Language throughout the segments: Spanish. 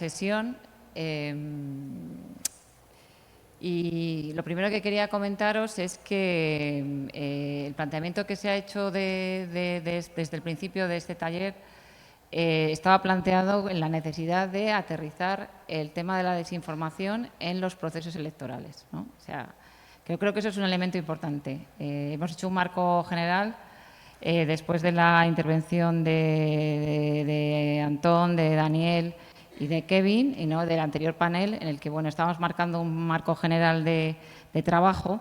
sesión. Y lo primero que quería comentaros es que el planteamiento que se ha hecho desde el principio de este taller estaba planteado en la necesidad de aterrizar el tema de la desinformación en los procesos electorales, ¿no? O sea, yo creo que eso es un elemento importante. Hemos hecho un marco general después de la intervención de Antón, de Daniel y de Kevin, y no del anterior panel, en el que estábamos marcando un marco general de trabajo,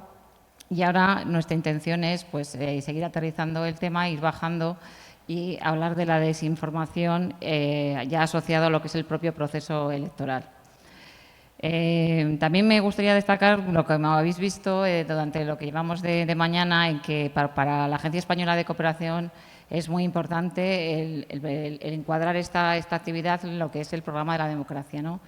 y ahora nuestra intención es seguir aterrizando el tema, ir bajando y hablar de la desinformación ya asociado a lo que es el propio proceso electoral. También me gustaría destacar lo que habéis visto durante lo que llevamos de mañana, en que para la Agencia Española de Cooperación es muy importante el encuadrar esta actividad en lo que es el programa de la democracia, ¿no?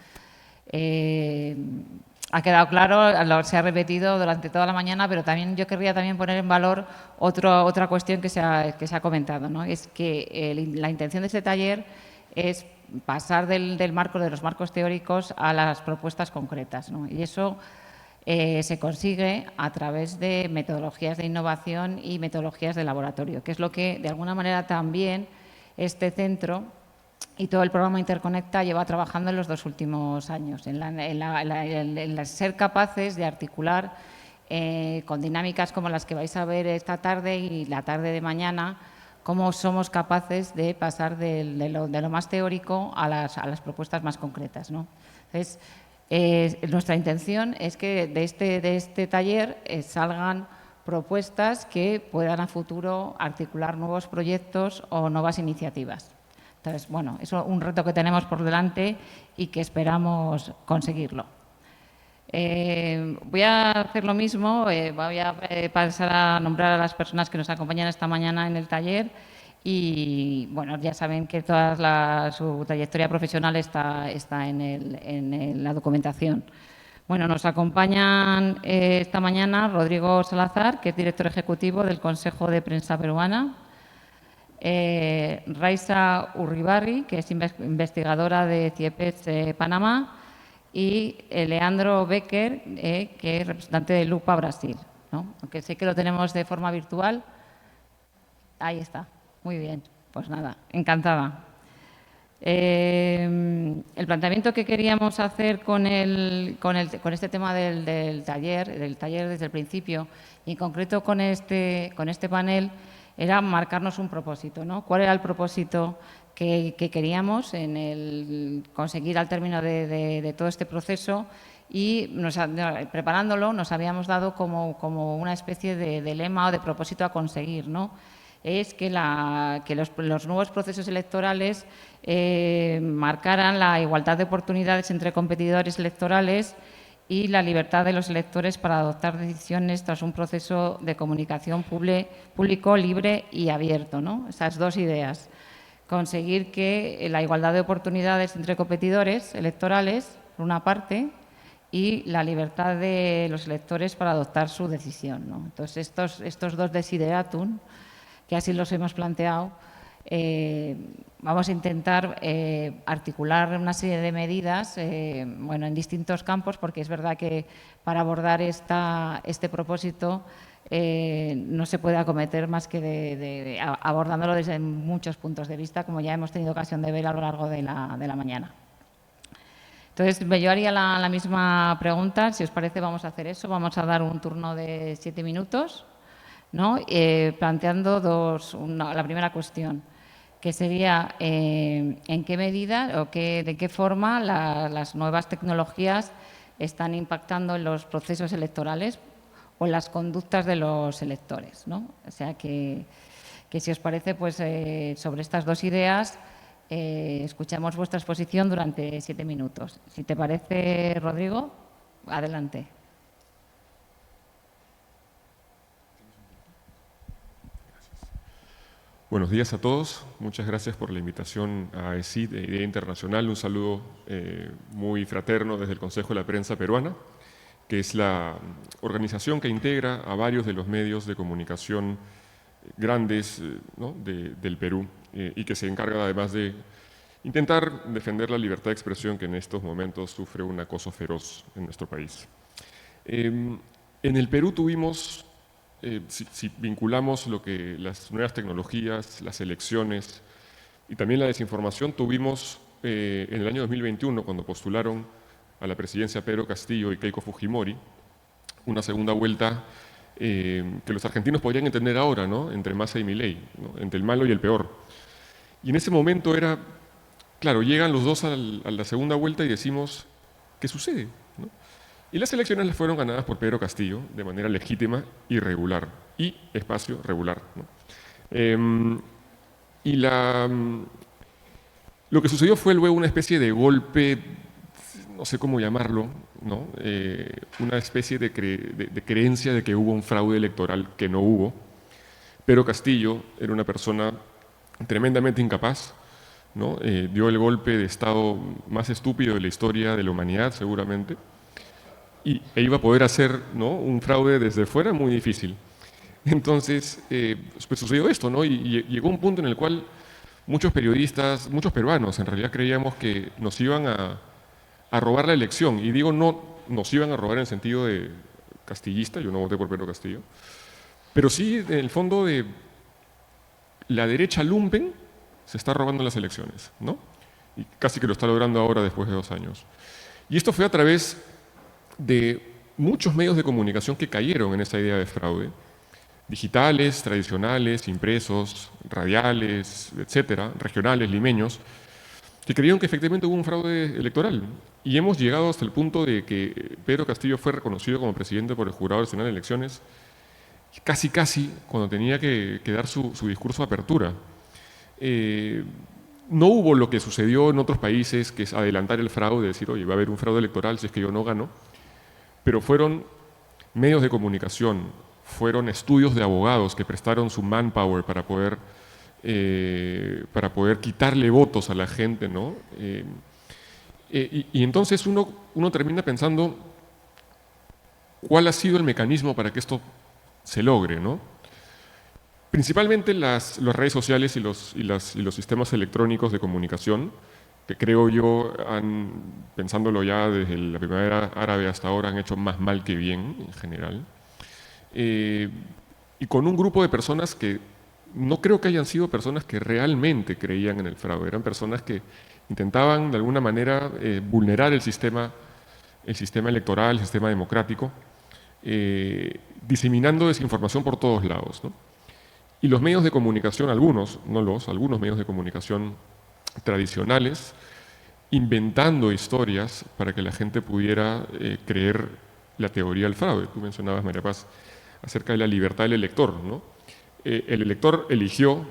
Ha quedado claro, se ha repetido durante toda la mañana, pero también yo querría poner en valor otra cuestión que se ha comentado, ¿no? Es que la intención de este taller es pasar de los marcos teóricos a las propuestas concretas, ¿no? Y eso se consigue a través de metodologías de innovación y metodologías de laboratorio, que es lo que, de alguna manera, también este centro y todo el programa Interconecta lleva trabajando en los 2 últimos años, en ser capaces de articular con dinámicas como las que vais a ver esta tarde y la tarde de mañana, cómo somos capaces de pasar de lo más teórico a las propuestas más concretas, ¿no? Entonces, nuestra intención es que de este taller salgan propuestas que puedan a futuro articular nuevos proyectos o nuevas iniciativas. Entonces, eso es un reto que tenemos por delante y que esperamos conseguirlo. Voy a hacer lo mismo, voy a pasar a nombrar a las personas que nos acompañan esta mañana en el taller y, ya saben que toda su trayectoria profesional está en la documentación. Nos acompañan esta mañana Rodrigo Salazar, que es director ejecutivo del Consejo de Prensa Peruana, Raiza Urribarri, que es investigadora de CIEPES Panamá, y Leandro Becker, que es representante de Lupa Brasil, ¿no? Aunque sé que lo tenemos de forma virtual. Ahí está, muy bien, pues nada, encantada. El planteamiento que queríamos hacer con este tema del taller desde el principio, y en concreto con este panel, era marcarnos un propósito, ¿no? ¿Cuál era el propósito que queríamos en el conseguir al término de todo este proceso? Y preparándolo nos habíamos dado como una especie de lema o de propósito a conseguir, ¿no? Es que los nuevos procesos electorales marcaran la igualdad de oportunidades entre competidores electorales y la libertad de los electores para adoptar decisiones tras un proceso de comunicación público, libre y abierto, ¿no? Esas 2 ideas. Conseguir que la igualdad de oportunidades entre competidores electorales, por una parte, y la libertad de los electores para adoptar su decisión, ¿no? Entonces, estos 2 desideratum, que así los hemos planteado, vamos a intentar articular una serie de medidas en distintos campos, porque es verdad que para abordar este propósito no se puede acometer más que abordándolo desde muchos puntos de vista, como ya hemos tenido ocasión de ver a lo largo de la mañana. Entonces, yo haría la misma pregunta. Si os parece, vamos a hacer eso. Vamos a dar un turno de 7 minutos, ¿no? Planteando la primera cuestión, que sería en qué medida o de qué forma las nuevas tecnologías están impactando en los procesos electorales o en las conductas de los electores, ¿no? O sea, que si os parece, sobre estas 2 ideas escuchamos vuestra exposición durante 7 minutos. Si te parece, Rodrigo, adelante. Buenos días a todos. Muchas gracias por la invitación a ESID, Idea Internacional. Un saludo muy fraterno desde el Consejo de la Prensa Peruana, que es la organización que integra a varios de los medios de comunicación grandes, ¿no?, del Perú, y que se encarga además de intentar defender la libertad de expresión que en estos momentos sufre un acoso feroz en nuestro país. En el Perú tuvimos, si vinculamos lo que las nuevas tecnologías, las elecciones y también la desinformación, tuvimos en el año 2021, cuando postularon a la presidencia Pedro Castillo y Keiko Fujimori, una segunda vuelta que los argentinos podrían entender ahora, ¿no? Entre Massa y Milei, ¿no? Entre el malo y el peor. Y en ese momento era, claro, llegan los dos a la segunda vuelta y decimos, ¿qué sucede? ¿No? Y las elecciones las fueron ganadas por Pedro Castillo de manera legítima y regular, y espacio regular, ¿no? Lo que sucedió fue luego una especie de golpe, no sé cómo llamarlo, ¿no? Una especie de creencia de que hubo un fraude electoral que no hubo. Pedro Castillo era una persona tremendamente incapaz, ¿no? Dio el golpe de Estado más estúpido de la historia de la humanidad, seguramente, e iba a poder hacer, ¿no?, un fraude desde fuera muy difícil. Entonces, pues sucedió esto, ¿no? Y llegó un punto en el cual muchos periodistas, muchos peruanos en realidad creíamos que nos iban a robar la elección. Y digo, no nos iban a robar en el sentido de castillista, yo no voté por Pedro Castillo, pero sí en el fondo de la derecha lumpen se está robando las elecciones, ¿no? Y casi que lo está logrando ahora después de 2 años. Y esto fue a través de muchos medios de comunicación que cayeron en esa idea de fraude, digitales, tradicionales, impresos, radiales, etcétera, regionales, limeños, que creyeron que efectivamente hubo un fraude electoral. Y hemos llegado hasta el punto de que Pedro Castillo fue reconocido como presidente por el Jurado Nacional de Elecciones casi cuando tenía que dar su discurso de apertura. No hubo lo que sucedió en otros países, que es adelantar el fraude, decir, oye, va a haber un fraude electoral si es que yo no gano, pero fueron medios de comunicación, fueron estudios de abogados que prestaron su manpower para poder quitarle votos a la gente, ¿no? Y entonces uno termina pensando cuál ha sido el mecanismo para que esto se logre, ¿no? Principalmente las redes sociales y los sistemas electrónicos de comunicación, que creo yo, pensándolo ya desde la primavera árabe hasta ahora, han hecho más mal que bien en general. Y con un grupo de personas que no creo que hayan sido personas que realmente creían en el fraude, eran personas que intentaban de alguna manera vulnerar el sistema electoral, el sistema democrático, diseminando desinformación por todos lados, ¿no? Y los medios de comunicación, algunos medios de comunicación tradicionales, inventando historias para que la gente pudiera creer la teoría del fraude. Tú mencionabas, María Paz, acerca de la libertad del elector, ¿no? El elector eligió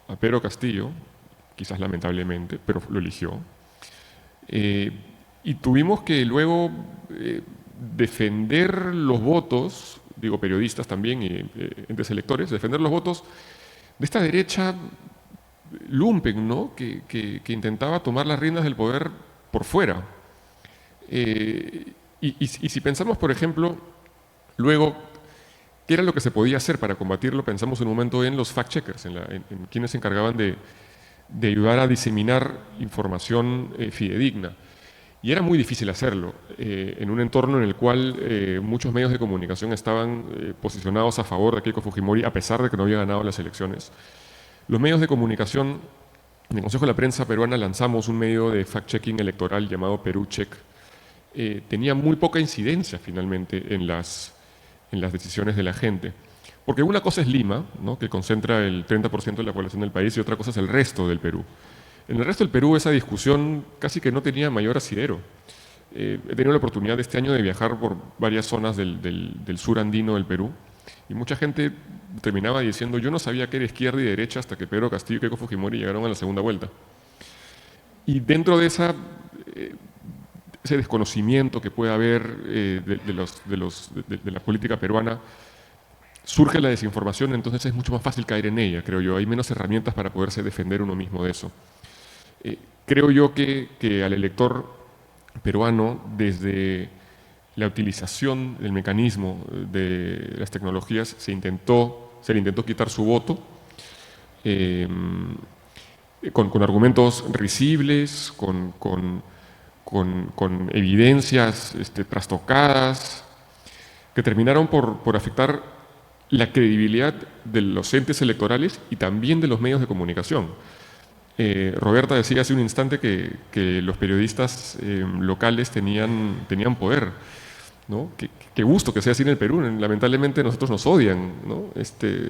a Pedro Castillo, quizás lamentablemente, pero lo eligió. Y tuvimos que luego defender los votos, digo periodistas también y entes electores, defender los votos de esta derecha lumpen, ¿no? que intentaba tomar las riendas del poder por fuera. Y si pensamos, por ejemplo, luego, ¿qué era lo que se podía hacer para combatirlo? Pensamos un momento en los fact-checkers, en quienes se encargaban de ayudar a diseminar información fidedigna. Y era muy difícil hacerlo, en un entorno en el cual muchos medios de comunicación estaban posicionados a favor de Keiko Fujimori, a pesar de que no había ganado las elecciones. Los medios de comunicación, en el Consejo de la Prensa Peruana lanzamos un medio de fact-checking electoral llamado PeruCheck. Tenía muy poca incidencia finalmente en las decisiones de la gente. Porque una cosa es Lima, ¿no?, que concentra el 30% de la población del país, y otra cosa es el resto del Perú. En el resto del Perú esa discusión casi que no tenía mayor asidero. He tenido la oportunidad este año de viajar por varias zonas del sur andino del Perú, y mucha gente terminaba diciendo, yo no sabía que era izquierda y derecha hasta que Pedro Castillo y Keiko Fujimori llegaron a la segunda vuelta. Y dentro de ese desconocimiento que puede haber de la política peruana, surge la desinformación, entonces es mucho más fácil caer en ella, creo yo. Hay menos herramientas para poderse defender uno mismo de eso. Creo yo que al elector peruano, desde la utilización del mecanismo de las tecnologías, se le intentó quitar su voto. con argumentos risibles, con evidencias trastocadas, que terminaron por afectar la credibilidad de los entes electorales y también de los medios de comunicación. Roberta decía hace un instante que los periodistas locales tenían poder, ¿no? Qué gusto que sea así en el Perú. Lamentablemente nosotros nos odian, ¿no?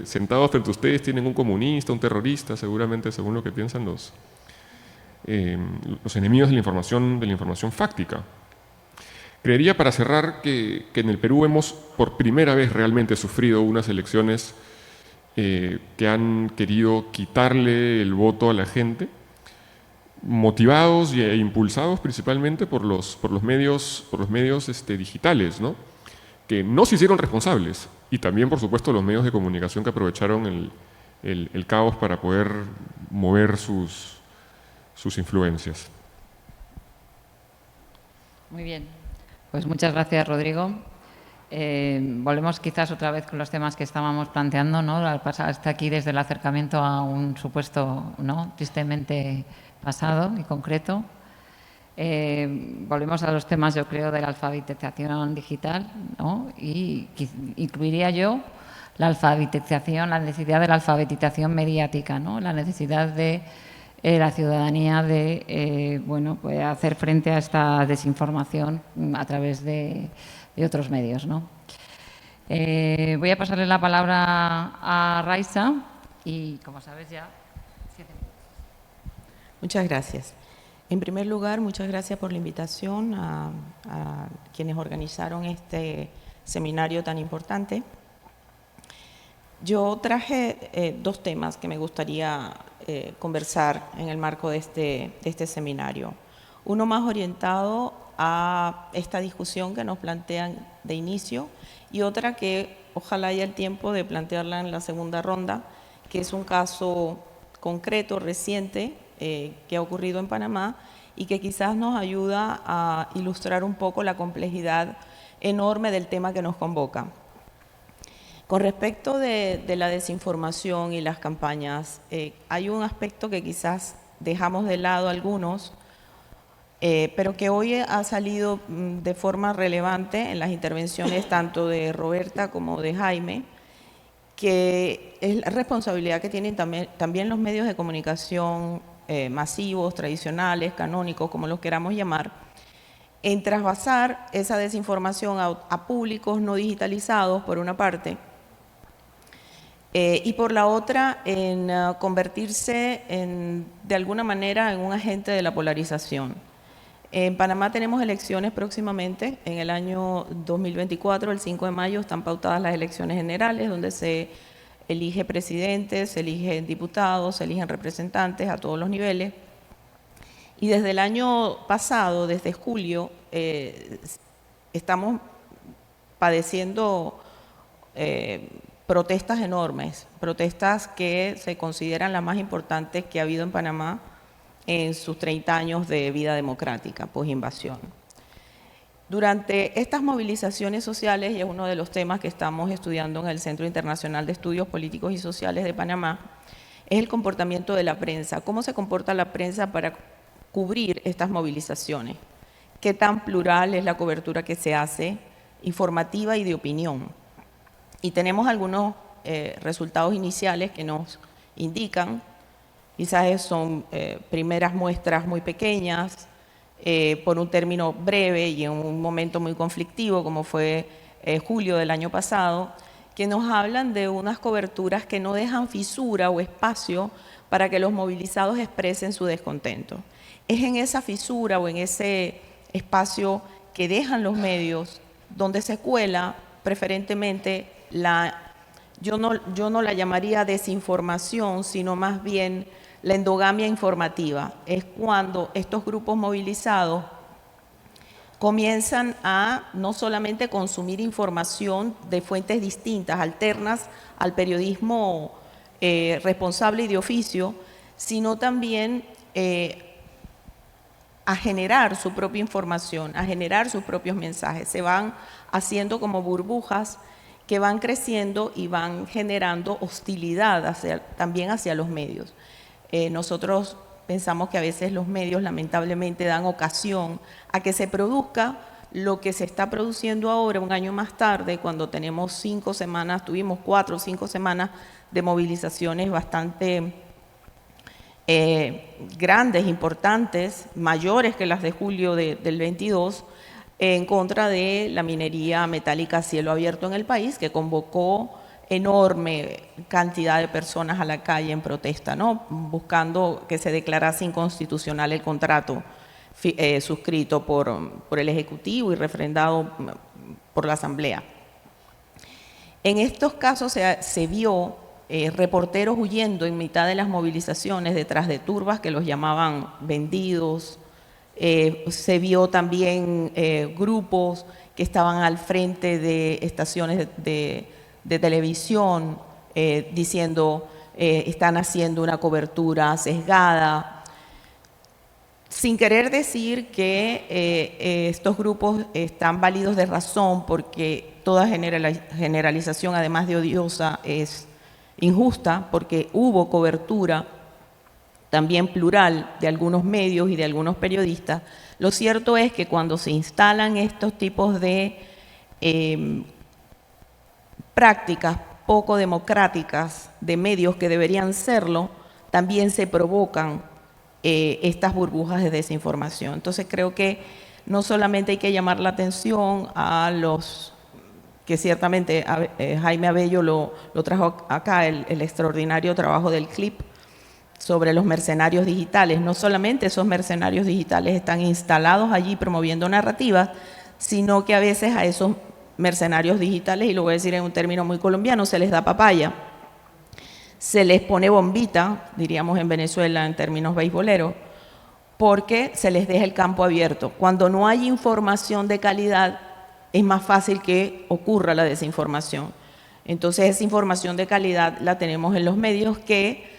Sentados frente a ustedes tienen un comunista, un terrorista, seguramente según lo que piensan los enemigos de la información fáctica. Creería para cerrar que en el Perú hemos por primera vez realmente sufrido unas elecciones que han querido quitarle el voto a la gente, motivados e impulsados principalmente por los medios digitales, ¿no? Que no se hicieron responsables, y también, por supuesto, los medios de comunicación que aprovecharon el caos para poder mover sus influencias. Muy bien, pues muchas gracias, Rodrigo. Volvemos quizás otra vez con los temas que estábamos planteando, ¿no? Al pasar hasta aquí desde el acercamiento a un supuesto, ¿no?, tristemente pasado y concreto. Volvemos a los temas, yo creo, de la alfabetización digital, ¿no? Y incluiría yo la alfabetización, la necesidad de la alfabetización mediática, ¿no? La necesidad de la ciudadanía de bueno, pues hacer frente a esta desinformación a través de otros medios, ¿no? Voy a pasarle la palabra a Raiza y, como sabes, ya 7 minutos. Muchas gracias. En primer lugar, muchas gracias por la invitación a quienes organizaron este seminario tan importante. Yo traje 2 temas que me gustaría conversar en el marco de este seminario. Uno más orientado a esta discusión que nos plantean de inicio y otra que ojalá haya el tiempo de plantearla en la segunda ronda, que es un caso concreto, reciente, que ha ocurrido en Panamá y que quizás nos ayuda a ilustrar un poco la complejidad enorme del tema que nos convoca. Con respecto de la desinformación y las campañas, hay un aspecto que quizás dejamos de lado algunos, pero que hoy ha salido de forma relevante en las intervenciones tanto de Roberta como de Jaime, que es la responsabilidad que tienen también los medios de comunicación masivos, tradicionales, canónicos, como los queramos llamar, en trasvasar esa desinformación a públicos no digitalizados, por una parte, y por la otra, en convertirse de alguna manera en un agente de la polarización. En Panamá tenemos elecciones próximamente, en el año 2024, el 5 de mayo, están pautadas las elecciones generales, donde se elige presidentes, se eligen diputados, se eligen representantes a todos los niveles. Y desde el año pasado, desde julio, estamos padeciendo protestas enormes, protestas que se consideran las más importantes que ha habido en Panamá en sus 30 años de vida democrática, posinvasión. Durante estas movilizaciones sociales, y es uno de los temas que estamos estudiando en el Centro Internacional de Estudios Políticos y Sociales de Panamá, es el comportamiento de la prensa. ¿Cómo se comporta la prensa para cubrir estas movilizaciones? ¿Qué tan plural es la cobertura que se hace, informativa y de opinión? Y tenemos algunos resultados iniciales que nos indican. Quizás son primeras muestras muy pequeñas, por un término breve y en un momento muy conflictivo, como fue julio del año pasado, que nos hablan de unas coberturas que no dejan fisura o espacio para que los movilizados expresen su descontento. Es en esa fisura o en ese espacio que dejan los medios donde se cuela preferentemente yo no la llamaría desinformación, sino más bien la endogamia informativa. Es cuando estos grupos movilizados comienzan a no solamente consumir información de fuentes distintas, alternas al periodismo responsable y de oficio, sino también a generar su propia información, a generar sus propios mensajes. Se van haciendo como burbujas que van creciendo y van generando hostilidad también hacia los medios. nosotros pensamos que a veces los medios lamentablemente dan ocasión a que se produzca lo que se está produciendo ahora, un año más tarde, cuando tenemos 5 semanas, tuvimos 4 o 5 semanas de movilizaciones bastante grandes, importantes, mayores que las de julio del 22, en contra de la minería metálica a cielo abierto en el país, que convocó enorme cantidad de personas a la calle en protesta, ¿no? Buscando que se declarase inconstitucional el contrato suscrito por el Ejecutivo y refrendado por la Asamblea. En estos casos se vio reporteros huyendo en mitad de las movilizaciones detrás de turbas que los llamaban vendidos. Se vio también grupos que estaban al frente de estaciones de televisión diciendo están haciendo una cobertura sesgada, sin querer decir que estos grupos están válidos de razón, porque toda generalización, además de odiosa, es injusta, porque hubo cobertura también plural de algunos medios y de algunos periodistas. Lo cierto es que cuando se instalan estos tipos de prácticas poco democráticas de medios que deberían serlo, también se provocan estas burbujas de desinformación. Entonces creo que no solamente hay que llamar la atención a los que ciertamente Jaime Abello lo trajo acá, el extraordinario trabajo del CLIP sobre los mercenarios digitales. No solamente esos mercenarios digitales están instalados allí promoviendo narrativas, sino que a veces a esos mercenarios digitales, y lo voy a decir en un término muy colombiano, se les da papaya, se les pone bombita, diríamos en Venezuela en términos beisboleros, porque se les deja el campo abierto. Cuando no hay información de calidad, es más fácil que ocurra la desinformación. Entonces, esa información de calidad la tenemos en los medios, que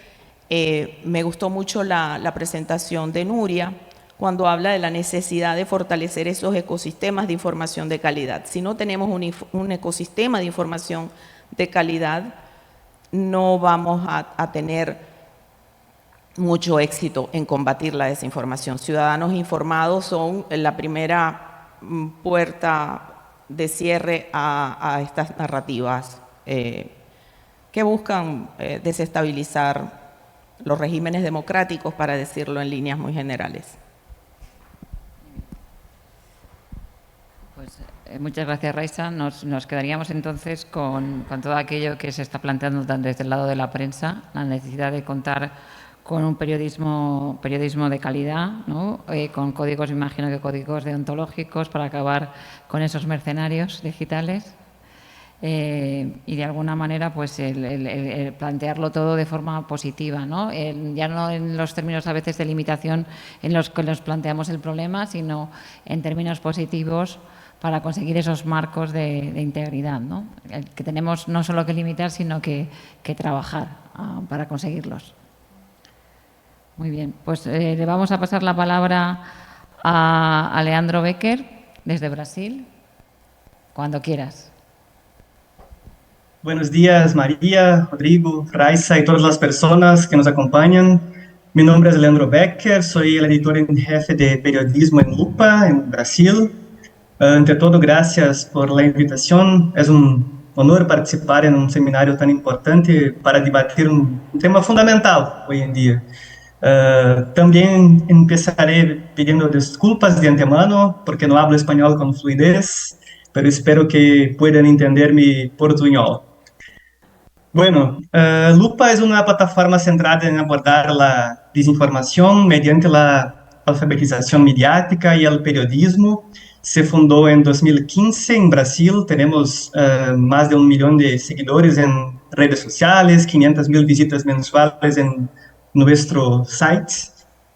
me gustó mucho la presentación de Nuria, cuando habla de la necesidad de fortalecer esos ecosistemas de información de calidad. Si no tenemos un ecosistema de información de calidad, no vamos a tener mucho éxito en combatir la desinformación. Ciudadanos informados son la primera puerta de cierre a estas narrativas que buscan desestabilizar los regímenes democráticos, para decirlo en líneas muy generales. Pues muchas gracias, Raiza. Nos quedaríamos entonces con todo aquello que se está planteando desde el lado de la prensa, la necesidad de contar con un periodismo de calidad, ¿no? Con códigos, imagino que códigos deontológicos, para acabar con esos mercenarios digitales. Y de alguna manera pues el plantearlo todo de forma positiva, ¿no? Ya no en los términos a veces de limitación en los que nos planteamos el problema, sino en términos positivos, para conseguir esos marcos de integridad, ¿no? Que tenemos no solo que limitar, sino que trabajar para conseguirlos. Muy bien, pues le vamos a pasar la palabra a Leandro Becker, desde Brasil, cuando quieras. Buenos días, María, Rodrigo, Raiza y todas las personas que nos acompañan. Mi nombre es Leandro Becker, soy el editor en jefe de periodismo en Lupa, en Brasil. Ante todo, gracias por la invitación. Es un honor participar en un seminario tan importante para debatir un tema fundamental hoy en día. También empezaré pidiendo disculpas de antemano porque no hablo español con fluidez, pero espero que puedan entender mi portuñol. Bueno, Lupa es una plataforma centrada en abordar la desinformación mediante la alfabetización mediática y el periodismo. Se fundó en 2015 en Brasil, tenemos más de 1 millón de seguidores en redes sociales, 500,000 visitas mensuales en nuestro site.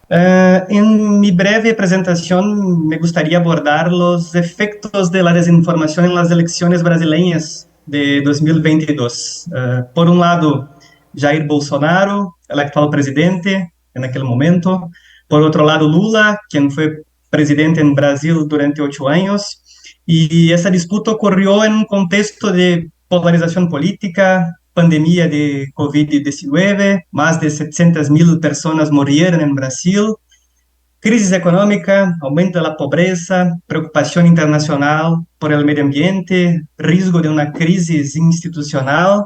En mi breve presentación me gustaría abordar los efectos de la desinformación en las elecciones brasileñas de 2022. Por un lado, Jair Bolsonaro, el actual presidente en aquel momento. Por otro lado, Lula, quien fue presidente en Brasil durante 8 años. Y esa disputa ocurrió en un contexto de polarización política, pandemia de COVID-19, más de 700.000 personas murieron en Brasil, crisis económica, aumento de la pobreza, preocupación internacional por el medio ambiente, riesgo de una crisis institucional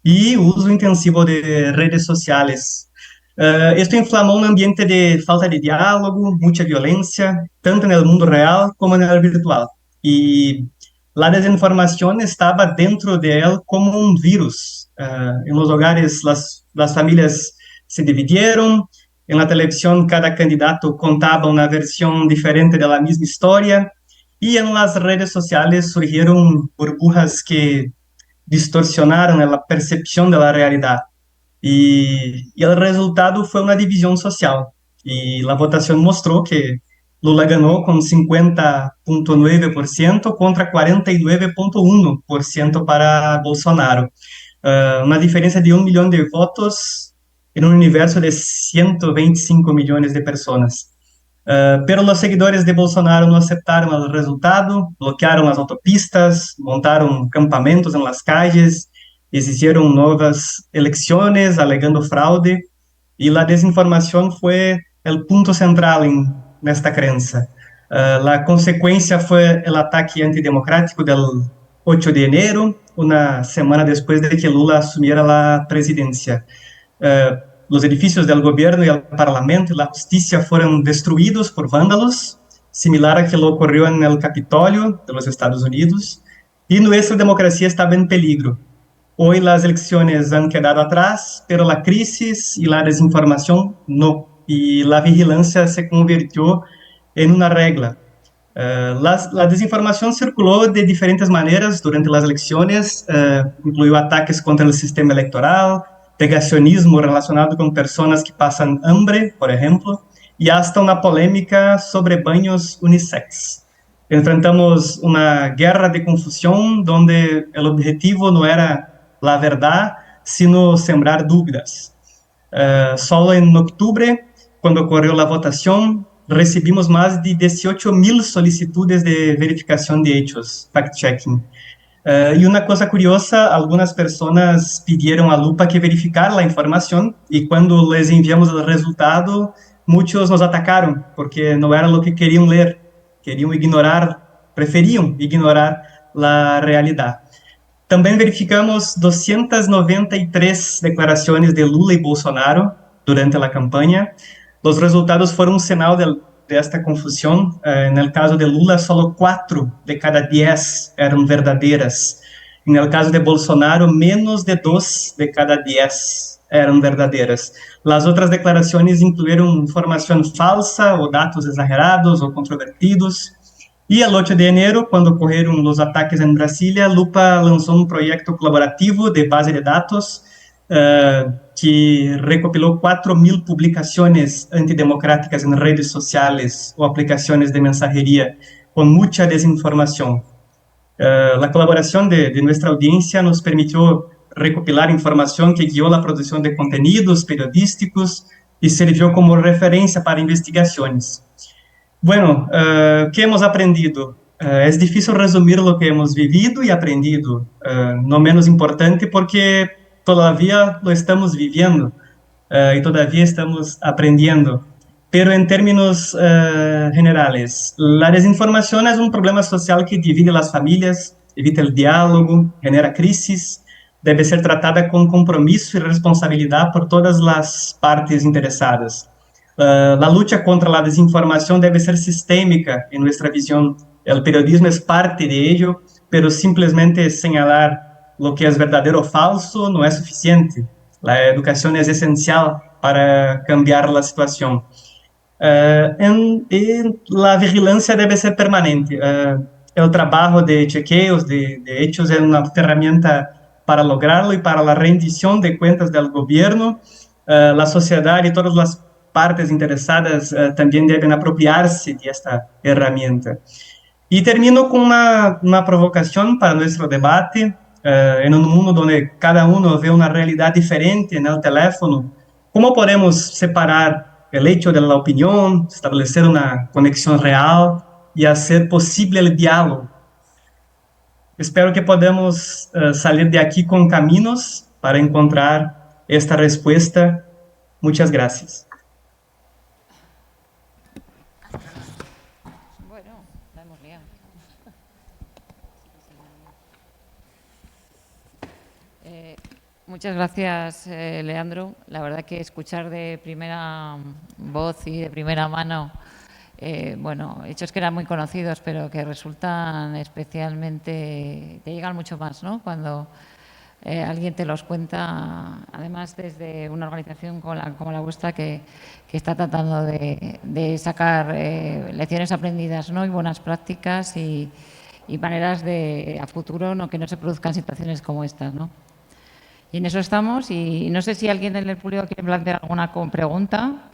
y uso intensivo de redes sociales. Esto inflamó un ambiente de falta de diálogo, mucha violencia, tanto en el mundo real como en el virtual. Y la desinformación estaba dentro de él como un virus. En los hogares las familias se dividieron, en la televisión cada candidato contaba una versión diferente de la misma historia, y en las redes sociales surgieron burbujas que distorsionaron la percepción de la realidad. Y el resultado fue una división social. Y la votación mostró que Lula ganó con 50,9% contra 49,1% para Bolsonaro. Una diferencia de 1 millón de votos en un universo de 125 millones de personas. Pero los seguidores de Bolsonaro no aceptaron el resultado, bloquearon las autopistas, montaron campamentos en las calles, exigieron nuevas elecciones alegando fraude, y la desinformación fue el punto central en esta creencia. La consecuencia fue el ataque antidemocrático del 8 de enero, una semana después de que Lula asumiera la presidencia. Los edificios del gobierno y el parlamento y la justicia fueron destruidos por vándalos, similar a que lo ocurrió en el Capitolio de los Estados Unidos, y nuestra democracia estaba en peligro. Hoy las elecciones han quedado atrás, pero la crisis y la desinformación no, y la vigilancia se convirtió en una regla. La desinformación circuló de diferentes maneras durante las elecciones, incluyó ataques contra el sistema electoral, negacionismo relacionado con personas que pasan hambre, por ejemplo, y hasta una polémica sobre baños unisex. Enfrentamos una guerra de confusión donde el objetivo no era la verdad, sino sembrar dudas. Solo en octubre, cuando ocurrió la votación, recibimos más de 18,000 solicitudes de verificación de hechos, fact-checking. Y una cosa curiosa, algunas personas pidieron a Lupa que verificara la información, y cuando les enviamos el resultado, muchos nos atacaron porque no era lo que querían leer, preferían ignorar la realidad. También verificamos 293 declaraciones de Lula y Bolsonaro durante la campaña. Los resultados fueron un señal de esta confusión. En el caso de Lula, solo 4 de cada 10 eran verdaderas. En el caso de Bolsonaro, menos de 2 de cada 10 eran verdaderas. Las otras declaraciones incluyeron información falsa o datos exagerados o controvertidos. Y el 8 de enero, cuando ocurrieron los ataques en Brasilia, Lupa lanzó un proyecto colaborativo de base de datos que recopiló 4,000 publicaciones antidemocráticas en redes sociales o aplicaciones de mensajería con mucha desinformación. La colaboración de nuestra audiencia nos permitió recopilar información que guió la producción de contenidos periodísticos y sirvió como referencia para investigaciones. Bueno, ¿qué hemos aprendido? Es difícil resumir lo que hemos vivido y aprendido, no menos importante porque todavía lo estamos viviendo y todavía estamos aprendiendo. Pero en términos generales, la desinformación es un problema social que divide las familias, evita el diálogo, genera crisis, debe ser tratada con compromiso y responsabilidad por todas las partes interesadas. La lucha contra la desinformación debe ser sistémica en nuestra visión. El periodismo es parte de ello, pero simplemente señalar lo que es verdadero o falso no es suficiente. La educación es esencial para cambiar la situación. La vigilancia debe ser permanente. El trabajo de chequeos de hechos es una herramienta para lograrlo y para la rendición de cuentas del gobierno. La sociedad y todas las partes interesadas también deben apropiarse de esta herramienta. Y termino con una provocación para nuestro debate. En un mundo donde cada uno ve una realidad diferente en el teléfono, ¿cómo podemos separar el hecho de la opinión, establecer una conexión real y hacer posible el diálogo? Espero que podamos salir de aquí con caminos para encontrar esta respuesta. Muchas gracias. Bueno, la hemos liado. Muchas gracias, Leandro. La verdad que escuchar de primera voz y de primera mano, bueno, hechos que eran muy conocidos, pero que resultan especialmente, te llegan mucho más, ¿no? Cuando alguien te los cuenta, además desde una organización como la vuestra que está tratando de sacar lecciones aprendidas, ¿no? Y buenas prácticas y maneras de a futuro que no se produzcan situaciones como estas, ¿no? Y en eso estamos, y no sé si alguien en el público quiere plantear alguna pregunta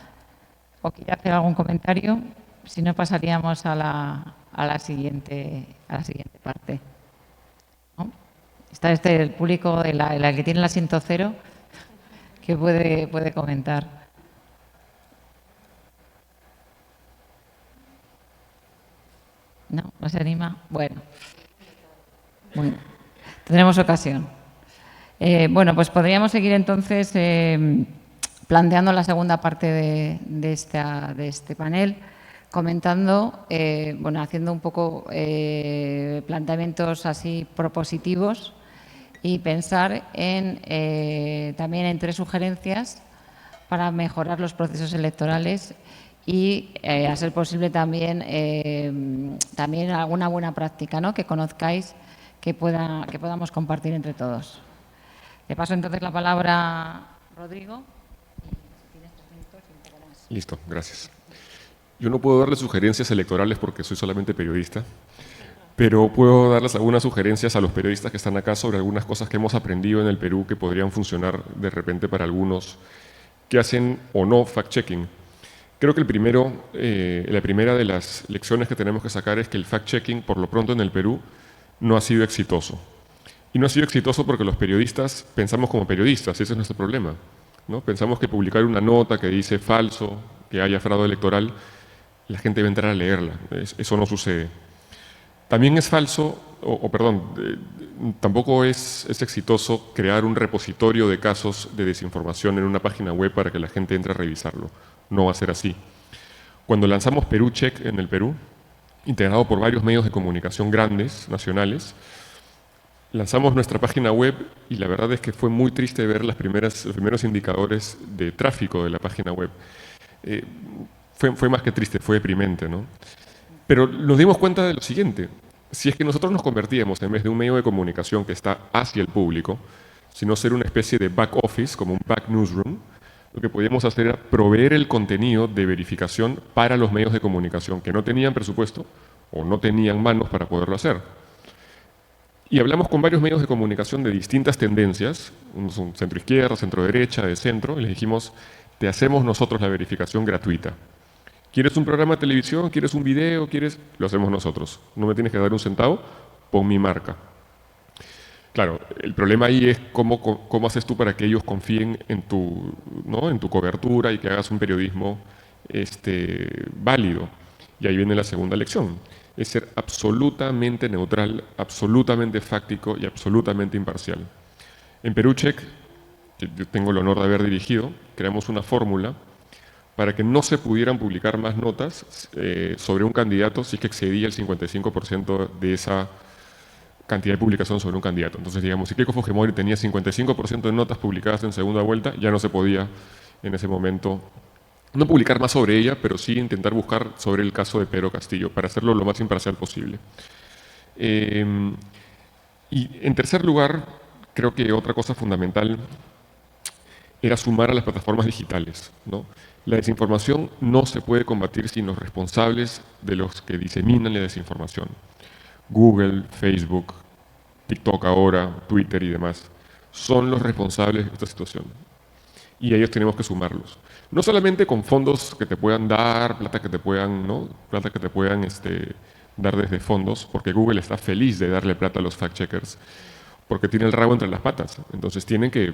o quiere hacer algún comentario. Si no, pasaríamos a la siguiente parte, ¿no? Está el público, la que tiene el asiento cero, que puede comentar. ¿No se anima? Bueno, tendremos ocasión. Bueno, pues podríamos seguir entonces planteando la segunda parte de este panel, comentando, bueno, haciendo un poco planteamientos así propositivos y pensar también en 3 sugerencias para mejorar los procesos electorales y, a ser posible, también alguna buena práctica, ¿no?, que conozcáis, que podamos compartir entre todos. Le paso entonces la palabra a Rodrigo. Listo, gracias. Yo no puedo darle sugerencias electorales porque soy solamente periodista, pero puedo darles algunas sugerencias a los periodistas que están acá sobre algunas cosas que hemos aprendido en el Perú que podrían funcionar de repente para algunos que hacen o no fact-checking. Creo que la primera de las lecciones que tenemos que sacar es que el fact-checking, por lo pronto en el Perú, no ha sido exitoso. Y no ha sido exitoso porque los periodistas pensamos como periodistas, ese es nuestro problema, ¿no? Pensamos que publicar una nota que dice falso, que haya fraude electoral, la gente va a entrar a leerla. Eso no sucede. También es falso, tampoco es exitoso crear un repositorio de casos de desinformación en una página web para que la gente entre a revisarlo. No va a ser así. Cuando lanzamos Perú Check en el Perú, integrado por varios medios de comunicación grandes, nacionales, lanzamos nuestra página web y la verdad es que fue muy triste ver los primeros indicadores de tráfico de la página web. Fue más que triste, fue deprimente, ¿no? Pero nos dimos cuenta de lo siguiente: si es que nosotros nos convertíamos, en vez de un medio de comunicación que está hacia el público, sino ser una especie de back office, como un back newsroom, lo que podíamos hacer era proveer el contenido de verificación para los medios de comunicación que no tenían presupuesto o no tenían manos para poderlo hacer. Y hablamos con varios medios de comunicación de distintas tendencias, unos son centro-izquierda, centro-derecha, de centro, y les dijimos: te hacemos nosotros la verificación gratuita. ¿Quieres un programa de televisión? ¿Quieres un video? Lo hacemos nosotros. No me tienes que dar un centavo, pon mi marca. Claro, el problema ahí es cómo haces tú para que ellos confíen en tu cobertura y que hagas un periodismo válido. Y ahí viene la segunda lección: es ser absolutamente neutral, absolutamente fáctico y absolutamente imparcial. En Perú Check, que yo tengo el honor de haber dirigido, creamos una fórmula para que no se pudieran publicar más notas sobre un candidato si es que excedía el 55% de esa cantidad de publicación sobre un candidato. Entonces, digamos, si Keiko Fujimori tenía 55% de notas publicadas en segunda vuelta, ya no se podía en ese momento no publicar más sobre ella, pero sí intentar buscar sobre el caso de Pedro Castillo, para hacerlo lo más imparcial posible. Y en tercer lugar, creo que otra cosa fundamental era sumar a las plataformas digitales, ¿no? La desinformación no se puede combatir sin los responsables de los que diseminan la desinformación. Google, Facebook, TikTok ahora, Twitter y demás, son los responsables de esta situación. Y a ellos tenemos que sumarlos. No solamente con fondos que te puedan dar, plata que te puedan dar desde fondos, porque Google está feliz de darle plata a los fact-checkers, porque tiene el rabo entre las patas. Entonces tienen que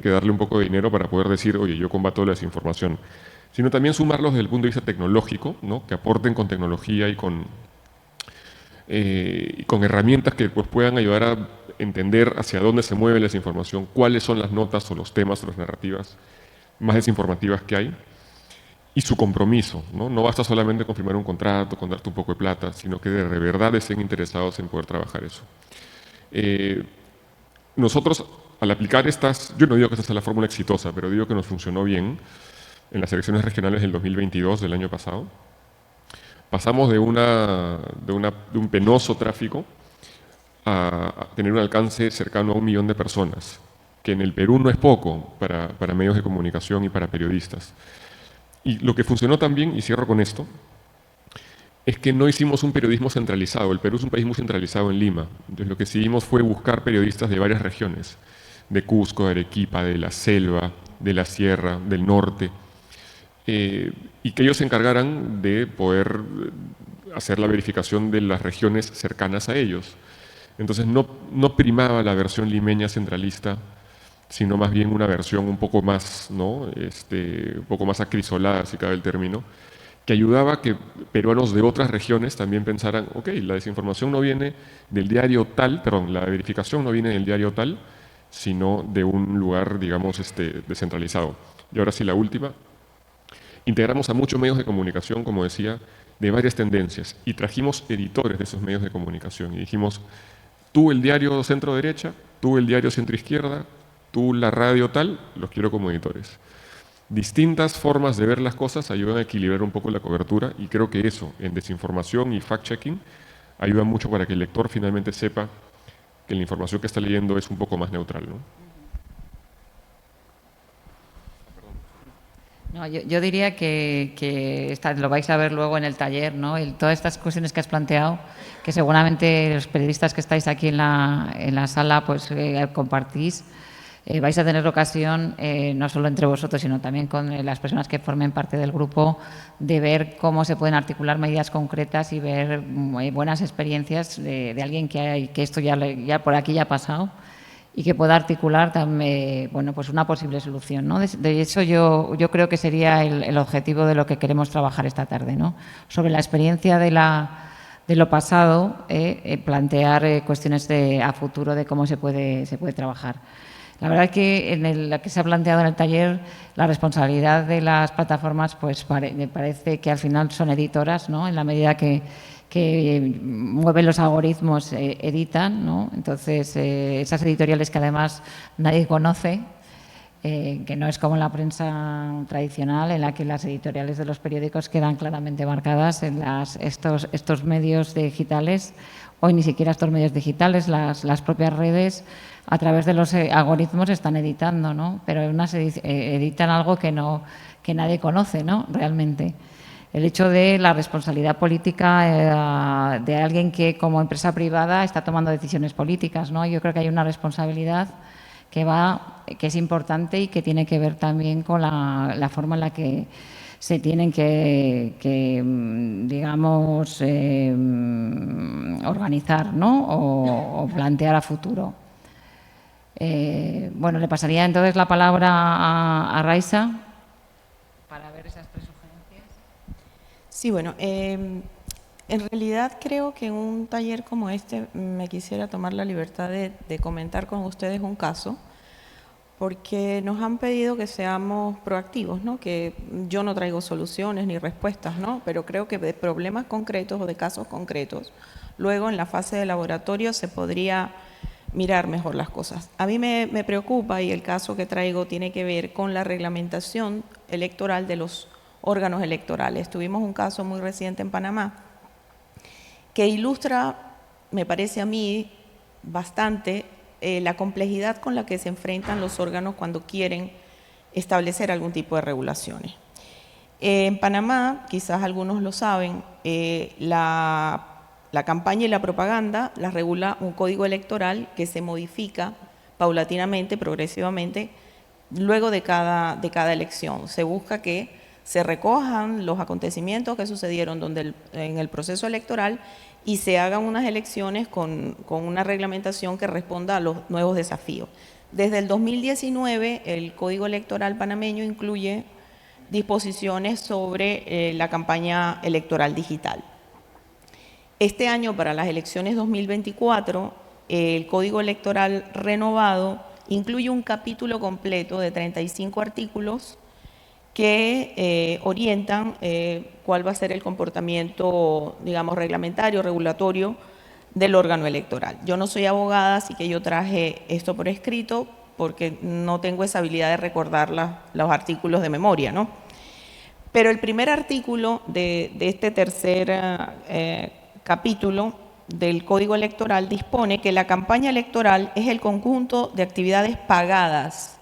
darle un poco de dinero para poder decir: oye, yo combato la desinformación. Sino también sumarlos desde el punto de vista tecnológico, ¿no?, que aporten con tecnología y con herramientas que pues, puedan ayudar a entender hacia dónde se mueve la desinformación, cuáles son las notas o los temas o las narrativas más desinformativas que hay, y su compromiso, ¿no? No basta solamente con firmar un contrato, con darte un poco de plata, sino que de verdad estén interesados en poder trabajar eso. Nosotros, al aplicar estas, yo no digo que esta sea la fórmula exitosa, pero digo que nos funcionó bien en las elecciones regionales del 2022, del año pasado. Pasamos de un penoso tráfico a tener un alcance cercano a 1 millón de personas, que en el Perú no es poco para medios de comunicación y para periodistas. Y lo que funcionó también, y cierro con esto, es que no hicimos un periodismo centralizado. El Perú es un país muy centralizado en Lima. Entonces lo que hicimos fue buscar periodistas de varias regiones, de Cusco, de Arequipa, de la selva, de la sierra, del norte, y que ellos se encargaran de poder hacer la verificación de las regiones cercanas a ellos. Entonces no primaba la versión limeña centralista, sino más bien una versión un poco más, ¿no? Un poco más acrisolada, si cabe el término, que ayudaba a que peruanos de otras regiones también pensaran, ok, la desinformación no viene del diario tal, perdón, la verificación no viene del diario tal, sino de un lugar, digamos, descentralizado. Y ahora sí, la última. Integramos a muchos medios de comunicación, como decía, de varias tendencias, y trajimos editores de esos medios de comunicación, y dijimos, tú el diario centro-derecha, tú el diario centro-izquierda, tú la radio tal, los quiero como editores. Distintas formas de ver las cosas ayudan a equilibrar un poco la cobertura, y creo que eso, en desinformación y fact-checking, ayuda mucho para que el lector finalmente sepa que la información que está leyendo es un poco más neutral, ¿no? No, yo diría que lo vais a ver luego en el taller, ¿no? Todas estas cuestiones que has planteado, que seguramente los periodistas que estáis aquí en la sala pues compartís, vais a tener ocasión, no solo entre vosotros, sino también con las personas que formen parte del grupo, de ver cómo se pueden articular medidas concretas y ver buenas experiencias de alguien que esto ya por aquí ya ha pasado, y que pueda articular también, bueno, pues una posible solución, ¿no? De eso yo creo que sería el objetivo de lo que queremos trabajar esta tarde, ¿no? Sobre la experiencia de lo pasado, plantear cuestiones a futuro de cómo se puede trabajar. La verdad es que en lo que se ha planteado en el taller, la responsabilidad de las plataformas, pues me parece que al final son editoras, ¿no? En la medida que mueven los algoritmos, editan, ¿no? Entonces, esas editoriales que además nadie conoce, que no es como en la prensa tradicional, en la que las editoriales de los periódicos quedan claramente marcadas en estos medios digitales, hoy ni siquiera estos medios digitales, las propias redes, a través de los algoritmos están editando, ¿no? Pero editan algo que nadie conoce, ¿no? Realmente. El hecho de la responsabilidad política de alguien que como empresa privada está tomando decisiones políticas, ¿no? Yo creo que hay una responsabilidad que es importante y que tiene que ver también con la forma en la que se tienen que digamos, organizar, ¿no? O plantear a futuro. Bueno, le pasaría entonces la palabra a Raiza para ver esas tres sugerencias. Sí, bueno, en realidad creo que en un taller como este me quisiera tomar la libertad de comentar con ustedes un caso, porque nos han pedido que seamos proactivos, ¿no? Que yo no traigo soluciones ni respuestas, ¿no? Pero creo que de problemas concretos o de casos concretos, luego en la fase de laboratorio se podría mirar mejor las cosas. A mí me preocupa, y el caso que traigo tiene que ver con la reglamentación electoral de los órganos electorales. Tuvimos un caso muy reciente en Panamá que ilustra, me parece a mí, bastante la complejidad con la que se enfrentan los órganos cuando quieren establecer algún tipo de regulaciones. En Panamá, quizás algunos lo saben, la campaña y la propaganda las regula un código electoral que se modifica paulatinamente, progresivamente, luego de cada elección. Se busca que se recojan los acontecimientos que sucedieron en el proceso electoral y se hagan unas elecciones con una reglamentación que responda a los nuevos desafíos. Desde el 2019, el Código Electoral panameño incluye disposiciones sobre la campaña electoral digital. Este año, para las elecciones 2024, el Código Electoral renovado incluye un capítulo completo de 35 artículos que orientan cuál va a ser el comportamiento, digamos, reglamentario, regulatorio del órgano electoral. Yo no soy abogada, así que yo traje esto por escrito porque no tengo esa habilidad de recordar los artículos de memoria, ¿no? Pero el primer artículo de este tercer capítulo del Código Electoral dispone que la campaña electoral es el conjunto de actividades pagadas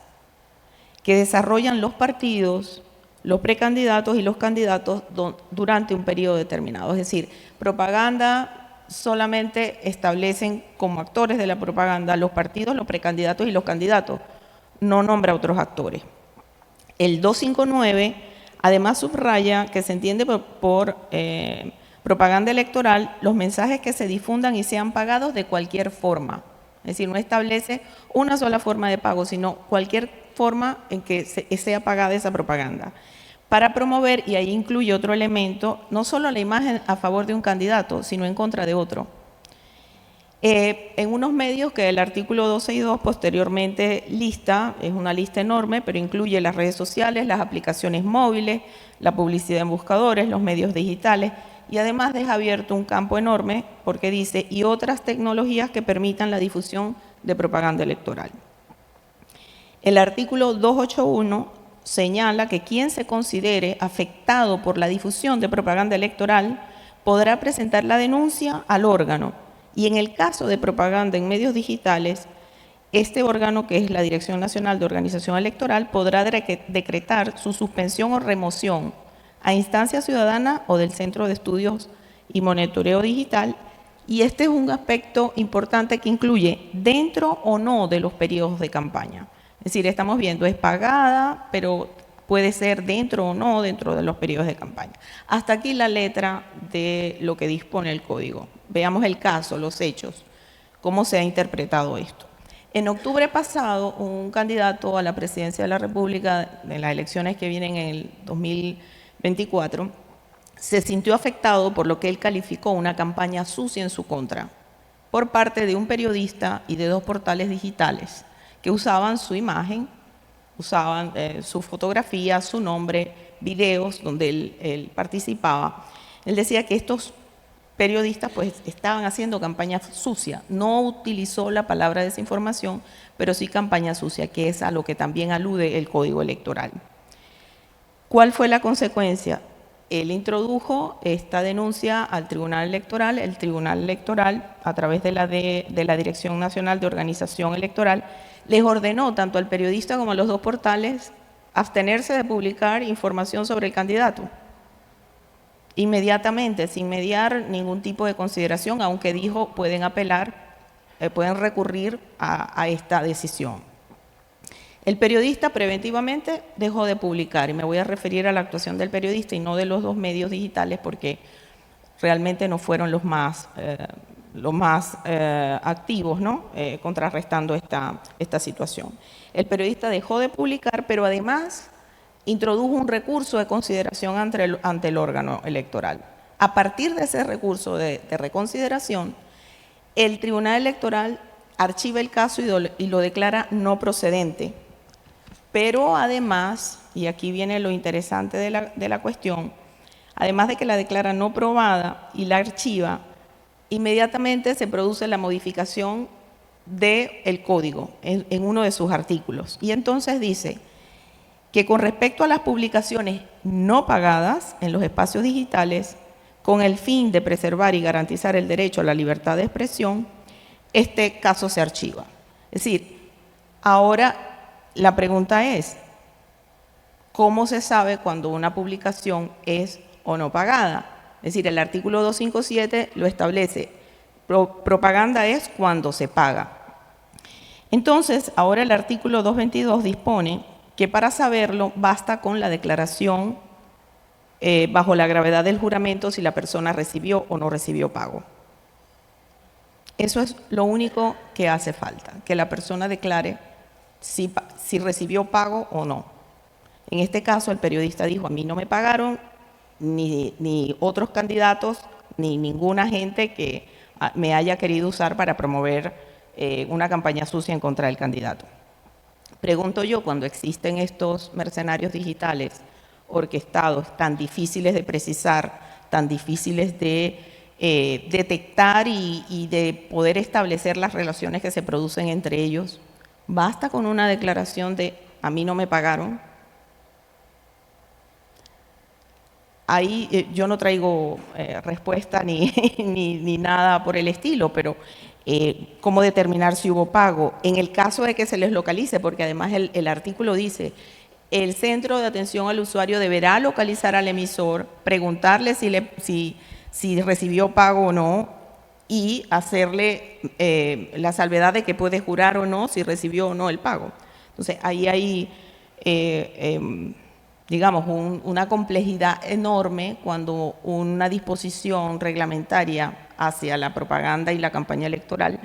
que desarrollan los partidos, los precandidatos y los candidatos durante un periodo determinado. Es decir, propaganda solamente establecen como actores de la propaganda los partidos, los precandidatos y los candidatos. No nombra otros actores. El 259 además subraya que se entiende por propaganda electoral los mensajes que se difundan y sean pagados de cualquier forma. Es decir, no establece una sola forma de pago, sino cualquier forma en que sea pagada esa propaganda. Para promover, y ahí incluye otro elemento, no solo la imagen a favor de un candidato, sino en contra de otro. En unos medios que el artículo 262 posteriormente lista, es una lista enorme, pero incluye las redes sociales, las aplicaciones móviles, la publicidad en buscadores, los medios digitales, y además deja abierto un campo enorme porque dice, y otras tecnologías que permitan la difusión de propaganda electoral. El artículo 281 señala que quien se considere afectado por la difusión de propaganda electoral podrá presentar la denuncia al órgano, y en el caso de propaganda en medios digitales, este órgano, que es la Dirección Nacional de Organización Electoral, podrá decretar su suspensión o remoción a instancia ciudadana o del Centro de Estudios y Monitoreo Digital, y este es un aspecto importante que incluye dentro o no de los periodos de campaña. Es decir, estamos viendo, es pagada, pero puede ser dentro o no dentro de los periodos de campaña. Hasta aquí la letra de lo que dispone el código. Veamos el caso, los hechos, cómo se ha interpretado esto. En octubre pasado, un candidato a la presidencia de la República en las elecciones que vienen en el 2024 se sintió afectado por lo que él calificó una campaña sucia en su contra por parte de un periodista y de 2 portales digitales que usaban su imagen, usaban su fotografía, su nombre, videos donde él participaba. Él decía que estos periodistas pues estaban haciendo campaña sucia. No utilizó la palabra desinformación, pero sí campaña sucia, que es a lo que también alude el Código Electoral. ¿Cuál fue la consecuencia? Él introdujo esta denuncia al Tribunal Electoral. El Tribunal Electoral, a través de la Dirección Nacional de Organización Electoral, les ordenó tanto al periodista como a los 2 portales abstenerse de publicar información sobre el candidato. Inmediatamente, sin mediar ningún tipo de consideración, aunque dijo pueden apelar, pueden recurrir a esta decisión. El periodista preventivamente dejó de publicar, y me voy a referir a la actuación del periodista y no de los 2 medios digitales porque realmente no fueron los más activos, ¿no? Contrarrestando esta situación. El periodista dejó de publicar, pero además introdujo un recurso de consideración ante el órgano electoral. A partir de ese recurso de reconsideración, el Tribunal Electoral archiva el caso y lo declara no procedente. Pero además, y aquí viene lo interesante de la cuestión, además de que la declara no probada y la archiva, inmediatamente se produce la modificación del código en uno de sus artículos. Y entonces dice que con respecto a las publicaciones no pagadas en los espacios digitales, con el fin de preservar y garantizar el derecho a la libertad de expresión, este caso se archiva. Es decir, ahora la pregunta es, ¿cómo se sabe cuando una publicación es o no pagada? Es decir, el artículo 257 lo establece. Propaganda es cuando se paga. Entonces, ahora el artículo 222 dispone que para saberlo basta con la declaración bajo la gravedad del juramento si la persona recibió o no recibió pago. Eso es lo único que hace falta, que la persona declare si recibió pago o no. En este caso, el periodista dijo, a mí no me pagaron, ni otros candidatos, ni ninguna gente que me haya querido usar para promover una campaña sucia en contra del candidato. Pregunto yo, cuando existen estos mercenarios digitales orquestados tan difíciles de precisar, tan difíciles de detectar y de poder establecer las relaciones que se producen entre ellos, ¿basta con una declaración de a mí no me pagaron? Ahí yo no traigo respuesta ni nada por el estilo, pero ¿cómo determinar si hubo pago? En el caso de que se les localice, porque además el artículo dice, el centro de atención al usuario deberá localizar al emisor, preguntarle si recibió pago o no y hacerle la salvedad de que puede jurar o no si recibió o no el pago. Entonces, ahí hay, digamos, una complejidad enorme cuando una disposición reglamentaria hacia la propaganda y la campaña electoral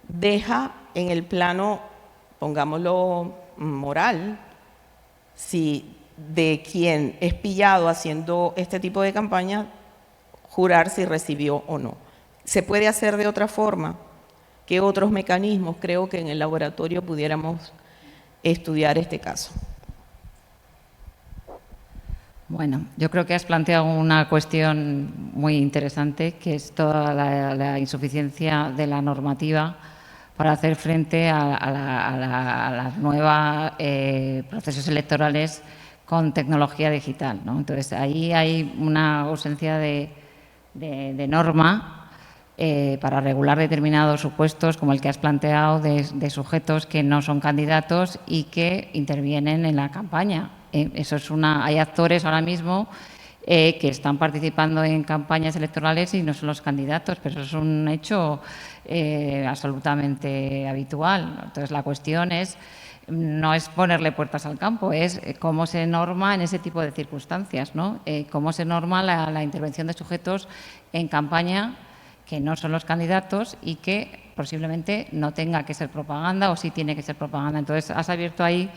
deja en el plano, pongámoslo, moral, si de quien es pillado haciendo este tipo de campaña, jurar si recibió o no. ¿Se puede hacer de otra forma? ¿Qué otros mecanismos? Creo que en el laboratorio pudiéramos estudiar este caso. Bueno, yo creo que has planteado una cuestión muy interesante, que es toda la insuficiencia de la normativa para hacer frente a las nuevas procesos electorales con tecnología digital, ¿no? Entonces, ahí hay una ausencia de norma para regular determinados supuestos, como el que has planteado, de sujetos que no son candidatos y que intervienen en la campaña. Eso es hay actores ahora mismo que están participando en campañas electorales y no son los candidatos, pero eso es un hecho absolutamente habitual. Entonces, la cuestión no es ponerle puertas al campo, es cómo se norma en ese tipo de circunstancias, ¿no? Cómo se norma la intervención de sujetos en campaña que no son los candidatos y que posiblemente no tenga que ser propaganda o sí tiene que ser propaganda. Entonces, has abierto ahí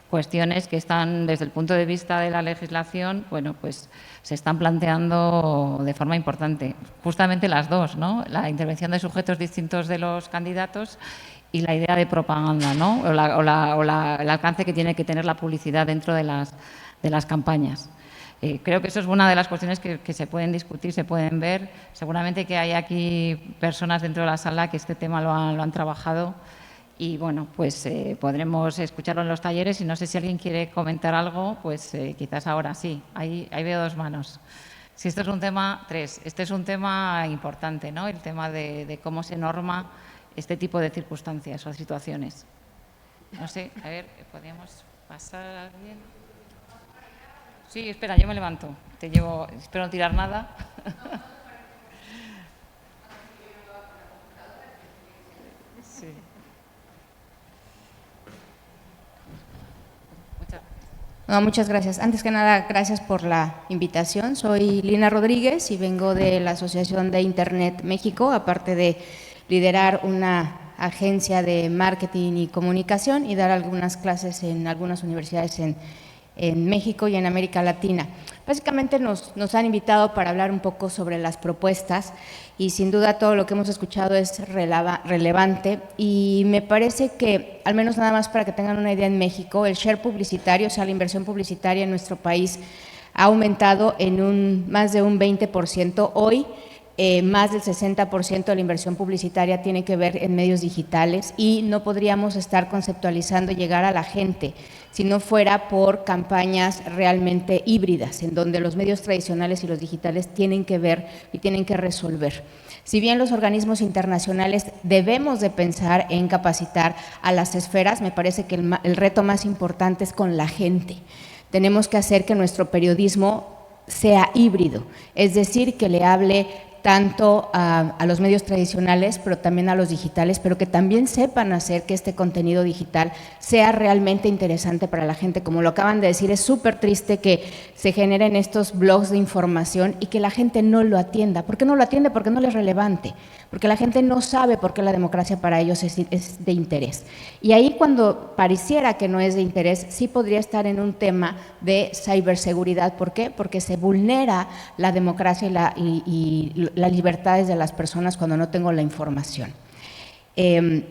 cuestiones que están, desde el punto de vista de la legislación, bueno, pues se están planteando de forma importante. Justamente las dos, ¿no? La intervención de sujetos distintos de los candidatos y la idea de propaganda, ¿no? O el alcance que tiene que tener la publicidad dentro de las campañas. Creo que eso es una de las cuestiones que se pueden discutir, se pueden ver. Seguramente que hay aquí personas dentro de la sala que este tema lo han trabajado y, bueno, pues podremos escucharlo en los talleres y no sé si alguien quiere comentar algo, pues quizás ahora sí. Ahí veo dos manos. Si esto es un tema, este es un tema importante, ¿no? El tema de cómo se norma este tipo de circunstancias o situaciones. No sé, a ver, ¿podríamos pasar a alguien? Sí, espera, yo me levanto. Espero no tirar nada. Sí. Muchas gracias. Antes que nada, gracias por la invitación. Soy Lina Rodríguez y vengo de la Asociación de Internet México, aparte de liderar una agencia de marketing y comunicación y dar algunas clases en algunas universidades en México y en América Latina. Básicamente nos han invitado para hablar un poco sobre las propuestas y sin duda todo lo que hemos escuchado es relevante y me parece que, al menos nada más para que tengan una idea, en México el share publicitario, o sea, la inversión publicitaria en nuestro país ha aumentado en más de un 20%. Hoy más del 60% de la inversión publicitaria tiene que ver en medios digitales y no podríamos estar conceptualizando llegar a la gente si no fuera por campañas realmente híbridas, en donde los medios tradicionales y los digitales tienen que ver y tienen que resolver. Si bien los organismos internacionales debemos de pensar en capacitar a las esferas, me parece que el reto más importante es con la gente. Tenemos que hacer que nuestro periodismo sea híbrido, es decir, que le hable tanto a los medios tradicionales, pero también a los digitales, pero que también sepan hacer que este contenido digital sea realmente interesante para la gente. Como lo acaban de decir, es súper triste que se generen estos blogs de información y que la gente no lo atienda. ¿Por qué no lo atiende? Porque no le es relevante, porque la gente no sabe por qué la democracia para ellos es de interés. Y ahí, cuando pareciera que no es de interés, sí podría estar en un tema de ciberseguridad. ¿Por qué? Porque se vulnera la democracia y las libertades de las personas cuando no tengo la información.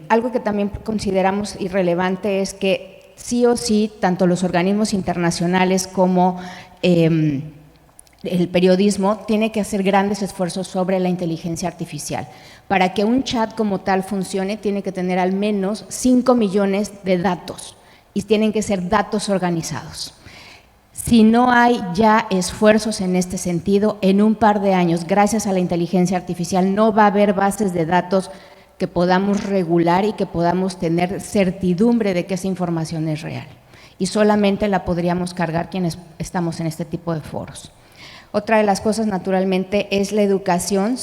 Algo que también consideramos irrelevante es que sí o sí, tanto los organismos internacionales como el periodismo tiene que hacer grandes esfuerzos sobre la inteligencia artificial. Para que un chat como tal funcione, tiene que tener al menos 5 millones de datos y tienen que ser datos organizados. Si no hay ya esfuerzos en este sentido, en un par de años, gracias a la inteligencia artificial, no va a haber bases de datos que podamos regular y que podamos tener certidumbre de que esa información es real. Y solamente la podríamos cargar quienes estamos en este tipo de foros. Otra de las cosas, naturalmente, es la educación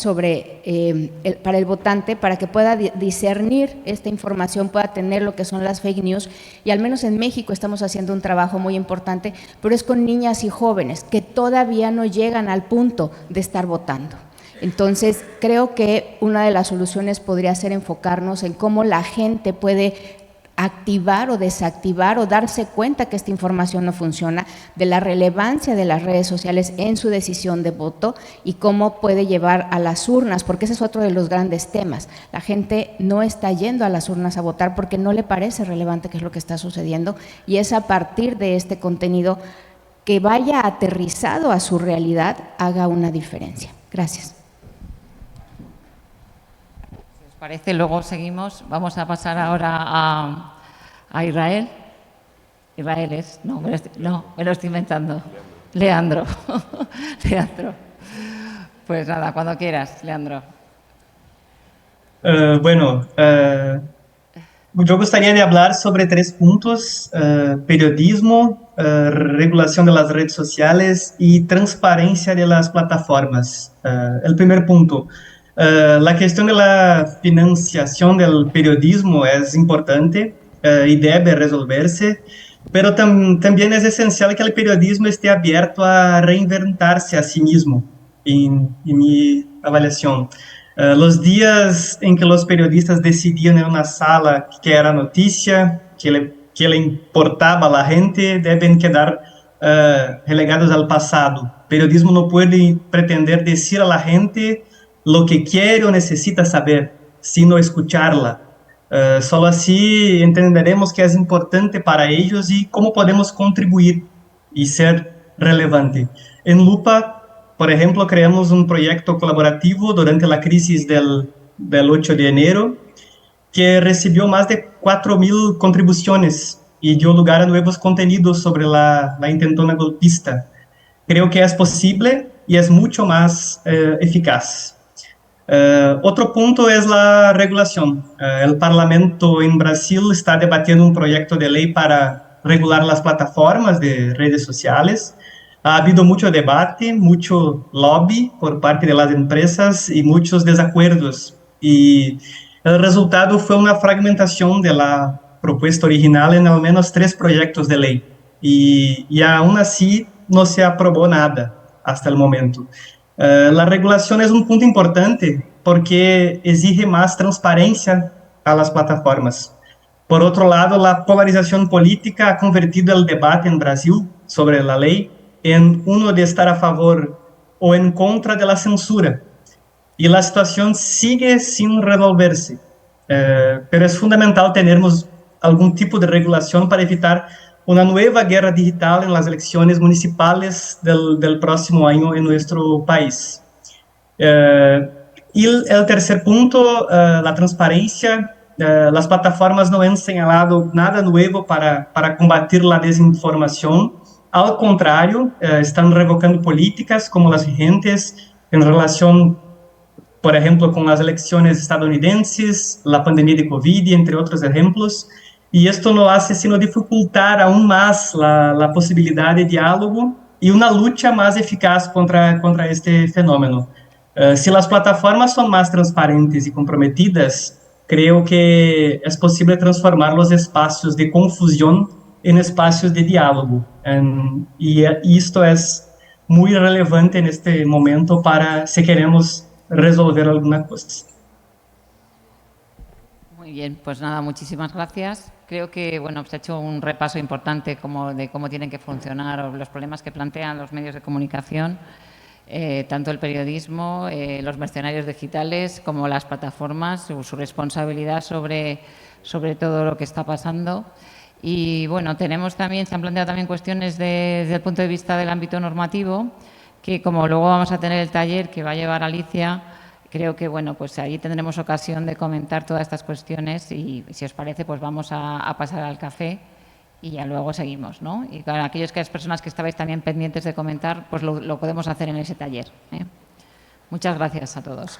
para el votante, para que pueda discernir esta información, pueda tener lo que son las fake news. Y al menos en México estamos haciendo un trabajo muy importante, pero es con niñas y jóvenes que todavía no llegan al punto de estar votando. Entonces, creo que una de las soluciones podría ser enfocarnos en cómo la gente puede activar o desactivar o darse cuenta que esta información no funciona, de la relevancia de las redes sociales en su decisión de voto y cómo puede llevar a las urnas, porque ese es otro de los grandes temas. La gente no está yendo a las urnas a votar porque no le parece relevante qué es lo que está sucediendo, y es a partir de este contenido que vaya aterrizado a su realidad, haga una diferencia. Gracias. Parece, luego seguimos. Vamos a pasar ahora a Israel. Israel es, no, me lo estoy inventando. Leandro. Leandro. Pues nada, cuando quieras, Leandro. Yo gustaría de hablar sobre 3 puntos: periodismo, regulación de las redes sociales y transparencia de las plataformas. El primer punto. La cuestión de la financiación del periodismo es importante y debe resolverse, pero también es esencial que el periodismo esté abierto a reinventarse a sí mismo, en mi avaliación. Los días en que los periodistas decidían en una sala qué era noticia, qué le importaba a la gente, deben quedar relegados al pasado. El periodismo no puede pretender decir a la gente lo que quiere o necesita saber, sino escucharla. Solo así entenderemos que es importante para ellos y cómo podemos contribuir y ser relevante. En Lupa, por ejemplo, creamos un proyecto colaborativo durante la crisis del 8 de enero que recibió más de 4.000 contribuciones y dio lugar a nuevos contenidos sobre la intentona golpista. Creo que es posible y es mucho más eficaz. Otro punto es la regulación. El Parlamento en Brasil está debatiendo un proyecto de ley para regular las plataformas de redes sociales. Ha habido mucho debate, mucho lobby por parte de las empresas y muchos desacuerdos. Y el resultado fue una fragmentación de la propuesta original en al menos 3 proyectos de ley. Y aún así no se aprobó nada hasta el momento. La regulación es un punto importante porque exige más transparencia a las plataformas. Por otro lado, la polarización política ha convertido el debate en Brasil sobre la ley en uno de estar a favor o en contra de la censura. Y la situación sigue sin resolverse. Pero es fundamental tenermos algún tipo de regulación para evitar una nueva guerra digital en las elecciones municipales del próximo año en nuestro país. Y el tercer punto, la transparencia. Las plataformas no han señalado nada nuevo para combatir la desinformación. Al contrario, están revocando políticas como las vigentes en relación, por ejemplo, con las elecciones estadounidenses, la pandemia de COVID, entre otros ejemplos. Y esto no hace sino dificultar aún más la posibilidad de diálogo y una lucha más eficaz contra este fenómeno. Si las plataformas son más transparentes y comprometidas, creo que es posible transformar los espacios de confusión en espacios de diálogo. Y esto es muy relevante en este momento para si queremos resolver alguna cosa. Muy bien, pues nada, muchísimas gracias. Creo que bueno, se ha hecho un repaso importante de cómo tienen que funcionar o los problemas que plantean los medios de comunicación. tanto el periodismo, los mercenarios digitales, como las plataformas, su responsabilidad sobre todo lo que está pasando. Y bueno, se han planteado también cuestiones desde el punto de vista del ámbito normativo, que como luego vamos a tener el taller que va a llevar Alicia, creo que bueno, pues allí tendremos ocasión de comentar todas estas cuestiones y si os parece, pues vamos a pasar al café y ya luego seguimos, ¿no? Y para aquellas personas que estabais también pendientes de comentar, pues lo podemos hacer en ese taller, ¿eh? Muchas gracias a todos.